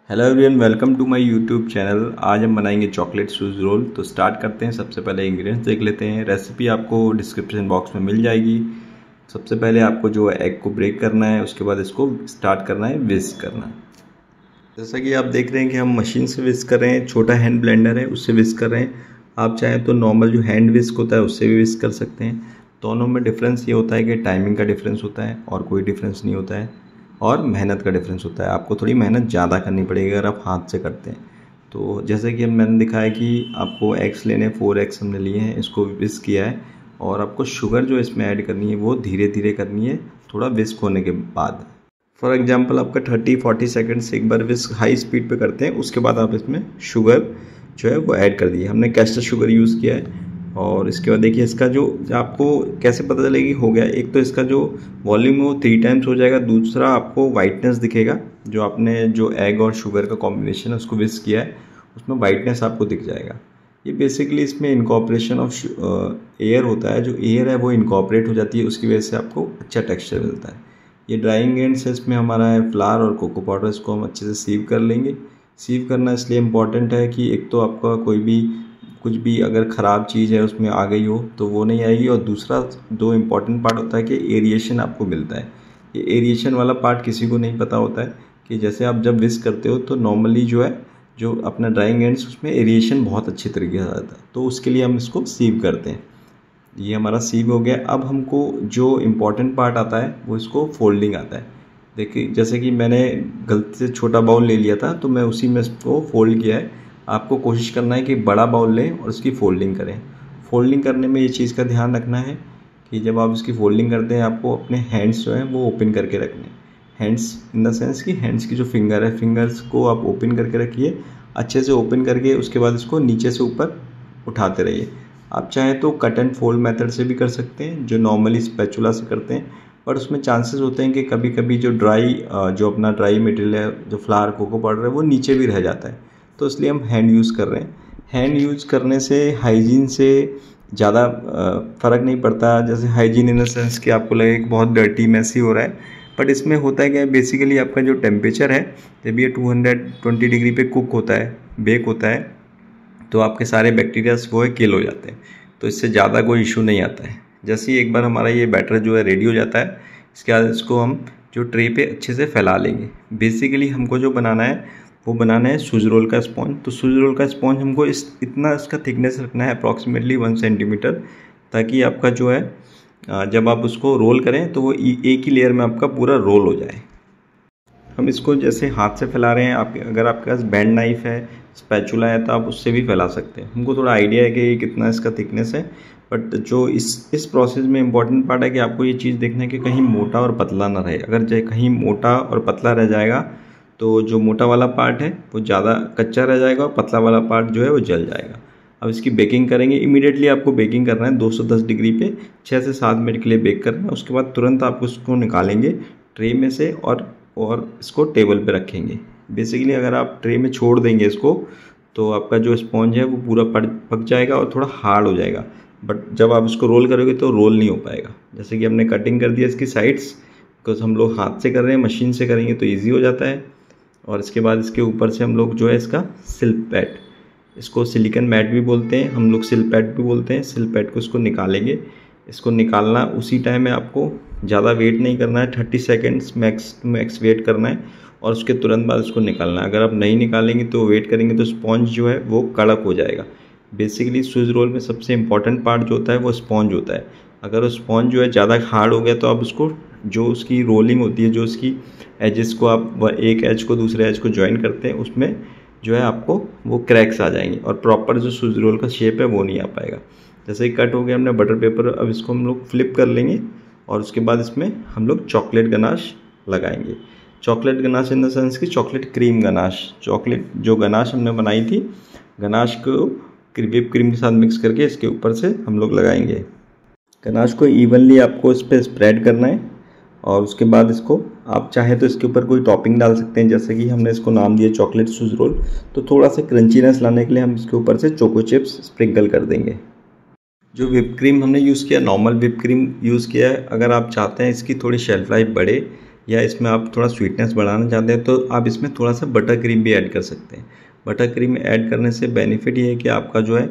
Hello everyone, welcome to my YouTube channel. आज हम बनाएंगे चॉकलेट स्विस रोल। तो स्टार्ट करते हैं। सबसे पहले इंग्रेडिएंट्स देख लेते हैं। रेसिपी आपको डिस्क्रिप्शन बॉक्स में मिल जाएगी। सबसे पहले आपको जो एग को ब्रेक करना है, उसके बाद इसको स्टार्ट करना है, विस्क करना है। जैसा कि आप देख रहे हैं कि हम मशीन से विस्क कर रहे हैं। छोटा हैंड ब्लेंडर है, उससे विस्क कर रहे हैं। आप चाहें तो नॉर्मल जो हैंड विस्क होता है उससे भी विस्क कर सकते हैं। दोनों में डिफरेंस ये होता है कि टाइमिंग का डिफरेंस होता है और कोई डिफरेंस नहीं होता है, और मेहनत का डिफरेंस होता है। आपको थोड़ी मेहनत ज़्यादा करनी पड़ेगी अगर आप हाथ से करते हैं। तो जैसे कि मैंने दिखाया कि आपको एग्स लेने, 4 एग्स हमने लिए हैं, इसको विस्क किया है। और आपको शुगर जो इसमें ऐड करनी है वो धीरे धीरे करनी है, थोड़ा विस्क होने के बाद। फॉर एग्जांपल आपका 30-40 सेकंड्स एक बार विस्क हाई स्पीड पे करते हैं, उसके बाद आप इसमें शुगर जो है वो ऐड कर दिए। हमने कैस्टर शुगर यूज़ किया है। और इसके बाद देखिए इसका जो आपको कैसे पता चलेगी हो गया। एक तो इसका जो वॉल्यूम है वो 3 टाइम्स हो जाएगा। दूसरा आपको वाइटनेस दिखेगा, जो आपने जो एग और शुगर का कॉम्बिनेशन है उसको विस्क किया है, उसमें वाइटनेस आपको दिख जाएगा। ये बेसिकली इसमें इनकॉर्पोरेशन ऑफ एयर होता है। जो एयर है वो इनकॉर्पोरेट हो जाती है, उसकी वजह से आपको अच्छा टेक्सचर मिलता है। ये ड्राई इंग्रेडिएंट्स है, इसमें हमारा है फ्लावर और कोको पाउडर। इसको हम अच्छे से सीव कर लेंगे। सीव करना इसलिए इम्पॉर्टेंट है कि एक तो आपका कोई भी कुछ भी अगर ख़राब चीज़ है उसमें आ गई हो तो वो नहीं आएगी। और दूसरा दो इम्पॉर्टेंट पार्ट होता है कि एरिएशन आपको मिलता है। ये एरिएशन वाला पार्ट किसी को नहीं पता होता है कि जैसे आप जब विस्क करते हो तो नॉर्मली जो है जो अपना ड्राई इंग्रेडिएंट्स उसमें एरिएशन बहुत अच्छी तरीके से आता है, तो उसके लिए हम इसको सीव करते हैं। ये हमारा सीव हो गया। अब हमको जो इम्पॉर्टेंट पार्ट आता है वो इसको फोल्डिंग आता है। देखिए जैसे कि मैंने गलती से छोटा बाउल ले लिया था तो मैं उसी में इसको फोल्ड किया है। आपको कोशिश करना है कि बड़ा बाउल लें और उसकी फोल्डिंग करें। फोल्डिंग करने में ये चीज़ का ध्यान रखना है कि जब आप इसकी फोल्डिंग करते हैं आपको अपने हैंड्स जो हैं वो ओपन करके रखने हैं। हैंड्स इन द सेंस कि हैंड्स की जो फिंगर है, फिंगर्स को आप ओपन करके रखिए, अच्छे से ओपन करके उसके बाद इसको नीचे से ऊपर उठाते रहिए। आप चाहें तो कट एंड फोल्ड मेथड से भी कर सकते हैं, जो नॉर्मली स्पैचुला से करते हैं, पर उसमें चांसेस होते हैं कि कभी कभी जो जो अपना ड्राई मटेरियल है, जो फ्लावर कोको पाउडर है, वो नीचे भी रह जाता है। तो इसलिए हम हैंड यूज़ कर रहे हैं। हैंड यूज़ करने से हाइजीन से ज़्यादा फ़र्क नहीं पड़ता। जैसे हाइजीन इन द सेंस कि आपको लगे कि बहुत डर्टी मैसी हो रहा है, बट इसमें होता है क्या, बेसिकली आपका जो टेम्परेचर है जब ये 220 डिग्री पे कुक होता है, बेक होता है, तो आपके सारे बैक्टीरियाज वो है किल हो जाते हैं। तो इससे ज़्यादा कोई इशू नहीं आता है। जैसे ही एक बार हमारा ये बैटर जो है रेडी हो जाता है, इसके बाद इसको हम जो ट्रे पे अच्छे से फैला लेंगे। बेसिकली हमको जो बनाना है वो बनाना है स्विस रोल का स्पॉन्ज। तो स्विस रोल का स्पॉन्ज हमको इतना इसका थिकनेस रखना है, अप्रॉक्सीमेटली 1 सेंटीमीटर, ताकि आपका जो है जब आप उसको रोल करें तो वो एक ही लेयर में आपका पूरा रोल हो जाए। हम इसको जैसे हाथ से फैला रहे हैं, आप अगर आपके पास बैंड नाइफ है, स्पैचुला है, तो आप उससे भी फैला सकते हैं। हमको थोड़ा आइडिया है कि कितना इसका थिकनेस है, बट जो इस प्रोसेस में इम्पॉर्टेंट पार्ट है कि आपको ये चीज़ देखना है कि कहीं मोटा और पतला ना रहे। अगर कहीं मोटा और पतला रह जाएगा तो जो मोटा वाला पार्ट है वो ज़्यादा कच्चा रह जाएगा और पतला वाला पार्ट जो है वो जल जाएगा। अब इसकी बेकिंग करेंगे। इमीडिएटली आपको बेकिंग करना है 210 डिग्री पे 6 से 7 मिनट के लिए बेक करना है। उसके बाद तुरंत आप उसको निकालेंगे ट्रे में से और इसको टेबल पे रखेंगे। बेसिकली अगर आप ट्रे में छोड़ देंगे इसको तो आपका जो स्पॉन्ज है वो पूरा पक जाएगा और थोड़ा हार्ड हो जाएगा, बट जब आप इसको रोल करोगे तो रोल नहीं हो पाएगा। जैसे कि हमने कटिंग कर दिया इसकी साइड्स, बिकॉज हम लोग हाथ से कर रहे हैं, मशीन से करेंगे तो ईजी हो जाता है। और इसके बाद इसके ऊपर से हम लोग जो है इसका सिल्क पैड, इसको सिलिकन मैट भी बोलते हैं, हम लोग सिल्क पैड भी बोलते हैं, सिल्क पैड को इसको निकालेंगे। इसको निकालना उसी टाइम में आपको ज़्यादा वेट नहीं करना है, 30 सेकेंड्स मैक्स वेट करना है और उसके तुरंत बाद उसको निकालना है। अगर आप नहीं निकालेंगे तो वेट करेंगे तो स्पॉन्ज जो है वो कड़क हो जाएगा। बेसिकली स्विस रोल में सबसे इम्पॉर्टेंट पार्ट जो होता है वो स्पॉन्ज होता है। अगर वो स्पॉन्ज जो है ज़्यादा हार्ड हो गया तो आप उसको जो उसकी रोलिंग होती है, जो उसकी एजेस को आप एक एज को दूसरे एज को ज्वाइन करते हैं, उसमें जो है आपको वो क्रैक्स आ जाएंगे और प्रॉपर जो स्विस रोल का शेप है वो नहीं आ पाएगा। जैसे ही कट हो गया हमने बटर पेपर, अब इसको हम लोग फ्लिप कर लेंगे और उसके बाद इसमें हम लोग चॉकलेट गनाश लगाएंगे। Chocolate ganache in the sense की चॉकलेट क्रीम गनाश। चॉकलेट जो गनाश हमने बनाई थी, गनाश को व्हिप क्रीम के साथ मिक्स करके इसके ऊपर से हम लोग लगाएंगे। गनाश को इवनली आपको इस पर स्प्रेड करना है और उसके बाद इसको आप चाहे तो इसके ऊपर कोई टॉपिंग डाल सकते हैं। जैसे कि हमने इसको नाम दिया चॉकलेट स्विस रोल, तो थोड़ा सा क्रंचीनेस लाने के लिए हम इसके ऊपर से चोको चिप्स स्प्रिंकल कर देंगे। जो व्हिप क्रीम हमने यूज़ किया, नॉर्मल व्हिप क्रीम यूज़ किया है। अगर आप चाहते हैं इसकी थोड़ी शेल्फ लाइफ बढ़े या इसमें आप थोड़ा स्वीटनेस बढ़ाना चाहते हैं तो आप इसमें थोड़ा सा बटर क्रीम भी ऐड कर सकते हैं। बटर क्रीम ऐड करने से बेनिफिट ये है कि आपका जो है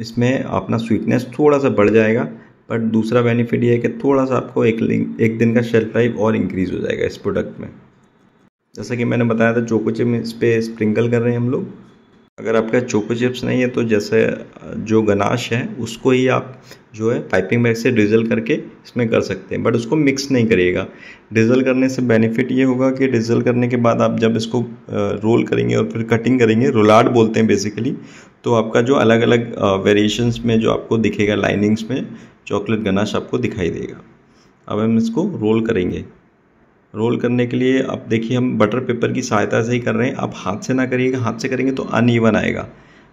इसमें अपना स्वीटनेस थोड़ा सा बढ़ जाएगा, बट दूसरा बेनिफिट ये है कि थोड़ा सा आपको एक दिन का शेल्फ लाइफ और इंक्रीज़ हो जाएगा इस प्रोडक्ट में। जैसा कि मैंने बताया था, चोको चिप इस पर स्प्रिंकल कर रहे हैं हम लोग। अगर आपका चोको चिप्स नहीं है तो जैसे जो गनाश है उसको ही आप जो है पाइपिंग बैग से ड्रिजल करके इसमें कर सकते हैं, बट उसको मिक्स नहीं करिएगा। ड्रिजल करने से बेनिफिट ये होगा कि ड्रिजल करने के बाद आप जब इसको रोल करेंगे और फिर कटिंग करेंगे, रोलार्ड बोलते हैं बेसिकली, तो आपका जो अलग अलग वेरिएशंस में जो आपको दिखेगा लाइनिंग्स में चॉकलेट गनाश आपको दिखाई देगा। अब हम इसको रोल करेंगे। रोल करने के लिए अब देखिए हम बटर पेपर की सहायता से ही कर रहे हैं। आप हाथ से ना करिएगा, हाथ से करेंगे तो अनइवन आएगा।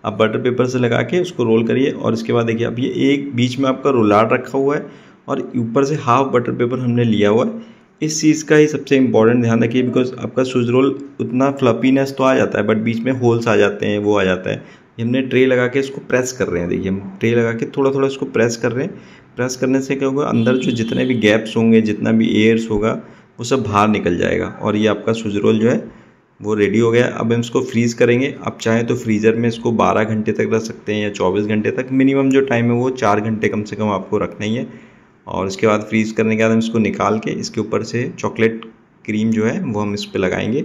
आप बटर पेपर से लगा के उसको रोल करिए और इसके बाद देखिए अब ये एक बीच में आपका रोलार रखा हुआ है और ऊपर से हाफ बटर पेपर हमने लिया हुआ है। इस चीज़ का ही सबसे इंपॉर्टेंट ध्यान रखिए, बिकॉज आपका स्विज रोल उतना फ्लफीनेस तो आ जाता है बट बीच में होल्स आ जाते हैं, वो आ जाता है। हमने ट्रे लगा के इसको प्रेस कर रहे हैं। देखिए हम ट्रे लगा के थोड़ा थोड़ा इसको प्रेस कर रहे हैं। प्रेस करने से क्या होगा, अंदर जो जितने भी गैप्स होंगे, जितना भी एयर्स होगा, वो सब बाहर निकल जाएगा और ये आपका स्विज रोल जो है वो रेडी हो गया। अब हम इसको फ्रीज़ करेंगे। आप चाहें तो फ्रीज़र में इसको 12 घंटे तक रख सकते हैं या 24 घंटे तक। मिनिमम जो टाइम है वो 4 घंटे कम से कम आपको रखना ही है। और इसके बाद फ्रीज़ करने के बाद हम इसको निकाल के इसके ऊपर से चॉकलेट क्रीम जो है वो हम इस पर लगाएंगे।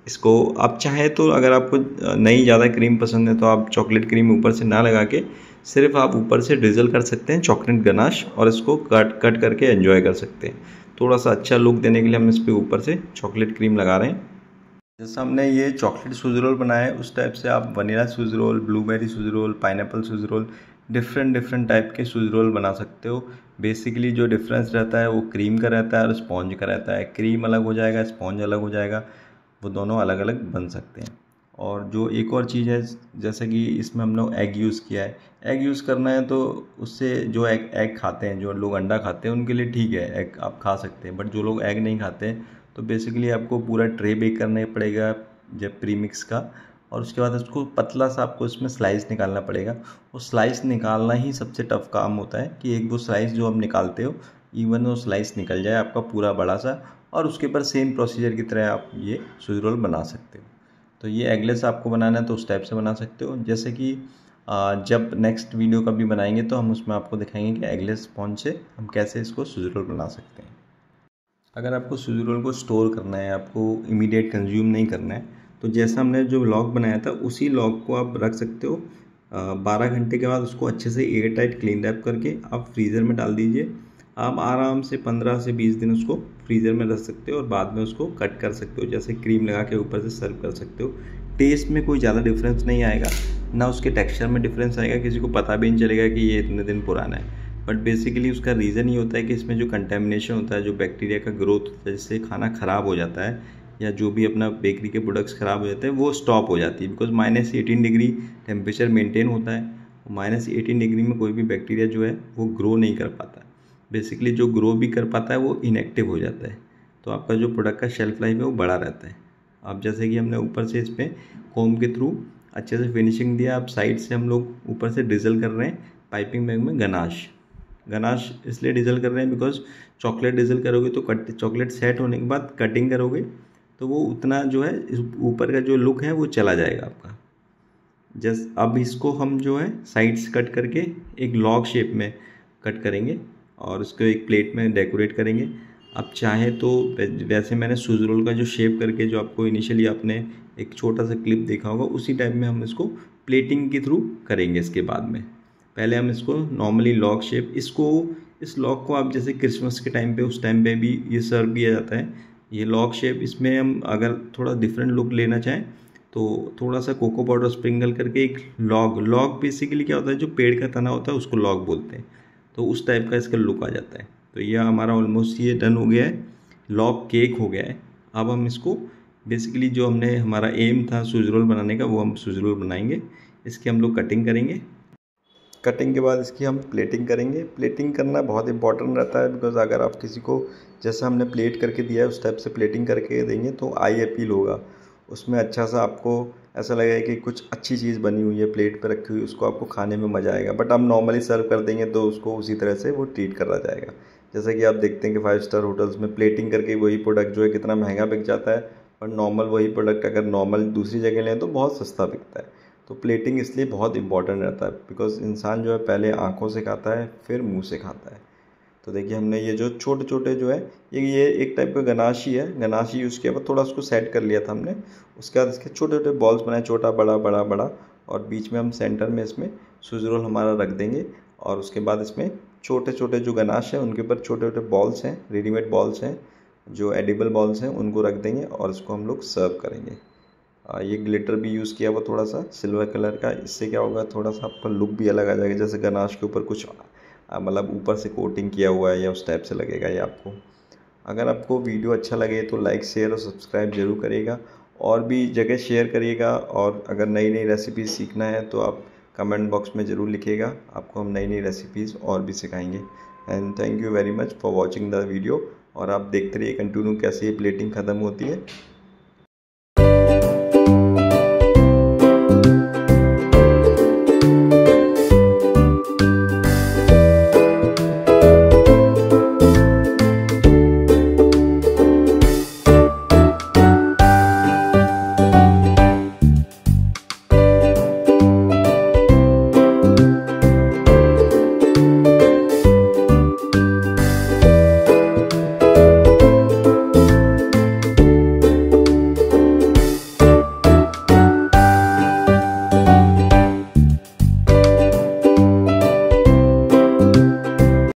इसको आप चाहें तो अगर आपको नहीं ज़्यादा क्रीम पसंद है तो आप चॉकलेट क्रीम ऊपर से ना लगा के सिर्फ आप ऊपर से ड्रिजल कर सकते हैं चॉकलेट गनाश और इसको कट करके एंजॉय कर सकते हैं। थोड़ा सा अच्छा लुक देने के लिए हम इस पर ऊपर से चॉकलेट क्रीम लगा रहे हैं। जैसा हमने ये चॉकलेट स्विज रोल बनाया है उस टाइप से आप vanilla Swiss roll, blueberry Swiss roll, pineapple Swiss roll, different type के स्विज रोल बना सकते हो। बेसिकली जो डिफरेंस रहता है वो क्रीम का रहता है और स्पॉन्ज का रहता है। क्रीम अलग हो जाएगा, स्पॉन्ज अलग हो जाएगा, वो दोनों अलग अलग बन सकते हैं। और जो एक और चीज़ है, जैसे कि इसमें हम लोग एग यूज़ किया है। एग यूज़ करना है तो उससे जो एग खाते हैं, जो लोग अंडा खाते हैं उनके लिए ठीक है, एग आप खा सकते हैं। बट जो लोग एग नहीं खाते हैं तो बेसिकली आपको पूरा ट्रे बेक करना पड़ेगा जब प्रीमिक्स का, और उसके बाद उसको पतला सा आपको इसमें स्लाइस निकालना पड़ेगा। वो स्लाइस निकालना ही सबसे टफ काम होता है कि एक वो स्लाइस जो आप निकालते हो इवन वो स्लाइस निकल जाए आपका पूरा बड़ा सा, और उसके ऊपर सेम प्रोसीजर की तरह आप ये स्विज रोल बना सकते हो। तो ये एगलेस आपको बनाना है तो उस टाइप से बना सकते हो। जैसे कि जब नेक्स्ट वीडियो का भी बनाएंगे तो हम उसमें आपको दिखाएंगे कि एगलेस स्पॉन्ज से हम कैसे इसको स्विज रोल बना सकते हैं। अगर आपको स्विज रोल को स्टोर करना है, आपको इमीडिएट कंज्यूम नहीं करना है, तो जैसा हमने जो लॉग बनाया था उसी लॉग को आप रख सकते हो। 12 घंटे के बाद उसको अच्छे से एयर टाइट क्लीन रैप करके आप फ्रीज़र में डाल दीजिए। आप आराम से 15 से 20 दिन उसको फ्रीज़र में रख सकते हो और बाद में उसको कट कर सकते हो, जैसे क्रीम लगा के ऊपर से सर्व कर सकते हो। टेस्ट में कोई ज़्यादा डिफरेंस नहीं आएगा, ना उसके टेक्सचर में डिफरेंस आएगा, किसी को पता भी नहीं चलेगा कि ये इतने दिन पुराना है। बट बेसिकली उसका रीज़न ये होता है कि इसमें जो कंटेमिनेशन होता है, जो बैक्टीरिया का ग्रोथ होता है, जिससे खाना ख़राब हो जाता है या जो भी अपना बेकरी के प्रोडक्ट्स ख़राब हो जाते हैं वो स्टॉप हो जाती है। बिकॉज -18 डिग्री टेम्परेचर मेंटेन होता है। -18 डिग्री में कोई भी बैक्टीरिया जो है वो ग्रो नहीं कर पाता। बेसिकली जो ग्रो भी कर पाता है वो इनएक्टिव हो जाता है, तो आपका जो प्रोडक्ट का शेल्फ लाइफ है वो बड़ा रहता है। अब जैसे कि हमने ऊपर से इस पर कोम के थ्रू अच्छे से फिनिशिंग दिया। अब साइड से हम लोग ऊपर से डिजल कर रहे हैं पाइपिंग बैग में गनाश इसलिए डिजल कर रहे हैं बिकॉज चॉकलेट डिजल करोगे तो चॉकलेट सेट होने के बाद कटिंग करोगे तो वो उतना जो है ऊपर का जो लुक है वो चला जाएगा आपका। अब इसको हम जो है साइड से कट करके एक लॉग शेप में कट करेंगे और उसको एक प्लेट में डेकोरेट करेंगे। आप चाहें तो वैसे मैंने स्विज रोल का जो शेप करके जो आपको इनिशियली आपने एक छोटा सा क्लिप देखा होगा उसी टाइप में हम इसको प्लेटिंग के थ्रू करेंगे। इसके बाद में पहले हम इसको नॉर्मली लॉग शेप, इस लॉग को आप जैसे क्रिसमस के टाइम पे उस टाइम पे भी ये सर्व किया जाता है। ये लॉग शेप, इसमें हम अगर थोड़ा डिफरेंट लुक लेना चाहें तो थोड़ा सा कोको पाउडर स्प्रिंगल करके एक लॉग बेसिकली क्या होता है, जो पेड़ का तना होता है उसको लॉग बोलते हैं, तो उस टाइप का इसका लुक आ जाता है। तो ये हमारा ऑलमोस्ट ये डन हो गया है, लॉग केक हो गया है। अब हम इसको बेसिकली जो हमने हमारा एम था स्विज रोल बनाने का वो हम स्विज रोल बनाएंगे। इसकी हम लोग कटिंग करेंगे। कटिंग के बाद इसकी हम प्लेटिंग करेंगे। प्लेटिंग करना बहुत इंपॉर्टेंट रहता है बिकॉज अगर आप किसी को जैसा हमने प्लेट करके दिया है उस टाइप से प्लेटिंग करके देंगे तो आई अपील होगा, उसमें अच्छा सा आपको ऐसा लगेगा कि कुछ अच्छी चीज़ बनी हुई है प्लेट पर रखी हुई, उसको आपको खाने में मज़ा आएगा। बट हम नॉर्मली सर्व कर देंगे तो उसको उसी तरह से वो ट्रीट करा जाएगा। जैसे कि आप देखते हैं कि 5 स्टार होटल्स में प्लेटिंग करके वही प्रोडक्ट जो है कितना महंगा बिक जाता है, और नॉर्मल वही प्रोडक्ट अगर नॉर्मल दूसरी जगह लें तो बहुत सस्ता बिकता है। तो प्लेटिंग इसलिए बहुत इंपॉर्टेंट रहता है, बिकॉज इंसान जो है पहले आँखों से खाता है फिर मुँह से खाता है। तो देखिए हमने ये जो छोटे छोटे जो है ये एक टाइप का गनाशी है, गनाशी यूज़ किया, पर थोड़ा उसको सेट कर लिया था हमने। उसके बाद इसके छोटे छोटे बॉल्स बनाए, छोटा बड़ा बड़ा बड़ा, और बीच में हम सेंटर में इसमें स्विस रोल हमारा रख देंगे। और उसके बाद इसमें छोटे छोटे जो गनाश हैं उनके ऊपर छोटे छोटे बॉल्स हैं, रेडीमेड बॉल्स हैं जो एडिबल बॉल्स हैं, उनको रख देंगे और इसको हम लोग सर्व करेंगे। ये ग्लिटर भी यूज़ किया हुआ थोड़ा सा सिल्वर कलर का, इससे क्या होगा थोड़ा सा आपका लुक भी अलग आ जाएगा, जैसे गनाश के ऊपर कुछ मतलब ऊपर से कोटिंग किया हुआ है या उस टाइप से लगेगा ये आपको। अगर आपको वीडियो अच्छा लगे तो लाइक शेयर और सब्सक्राइब जरूर करिएगा, और भी जगह शेयर करिएगा। और अगर नई नई रेसिपीज़ सीखना है तो आप कमेंट बॉक्स में ज़रूर लिखिएगा, आपको हम नई नई रेसिपीज़ और भी सिखाएंगे। And thank you very much for watching the video. और आप देखते रहिए कंटिन्यू कैसे ये प्लेटिंग ख़त्म होती है।